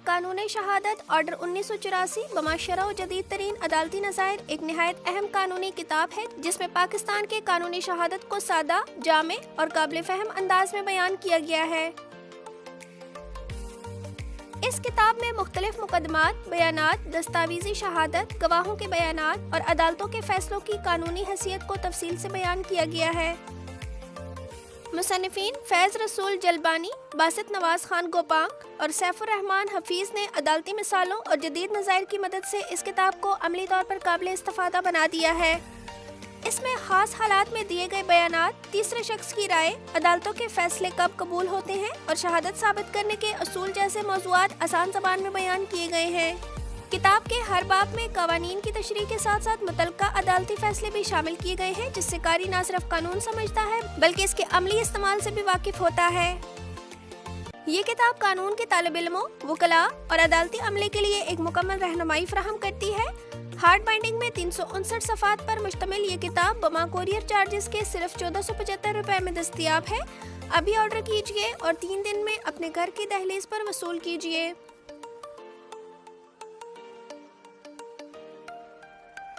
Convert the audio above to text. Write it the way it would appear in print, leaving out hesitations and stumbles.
कानून शहादत ऑर्डर 1984 बमाशरा व जदीद तरीन अदालती नज़ायर एक निहायत अहम कानूनी किताब है जिसमें पाकिस्तान के कानूनी शहादत को सादा, जामे और काबिल फहम अंदाज में बयान किया गया है। इस किताब में मुख्तलिफ मुकदमात, बयानात, दस्तावेजी शहादत, गवाहों के बयानात और अदालतों के फैसलों की कानूनी हैसियत को तफसील से बयान किया गया है। मुसन्निफीन फैज़ रसूल जलबानी, बासित नवाज खान गोपांग और सैफुर रहमान हफीज़ ने अदालती मिसालों और जदीद नज़ायर की मदद से इस किताब को अमली तौर पर काबिल इस्तिफ़ादा बना दिया है। इसमें ख़ास हालात में दिए गए बयानात, तीसरे शख्स की राय, अदालतों के फैसले कब कबूल होते हैं और शहादत साबित करने के असूल जैसे मौज़ूआत आसान ज़बान में बयान किए गए हैं। किताब के हर बाब में कवानीन की तशरीह के साथ साथ मुतल्लिका अदालती फैसले भी शामिल किए गए हैं जिससे कारी न सिर्फ कानून समझता है बल्कि इसके अमली इस्तेमाल से भी वाकिफ होता है। ये किताब कानून के तालिब इल्मों, वकला और अदालती अमले के लिए एक मुकम्मल रहनुमाई फराहम करती है। हार्ड बाइंडिंग में 359 सफ़ात पर मुश्तमिल ये किताब बमा कोरियर चार्जेस के सिर्फ 1475 रुपए में दस्तयाब है। अभी ऑर्डर कीजिए और 3 दिन में अपने घर की दहलीज पर वसूल कीजिए।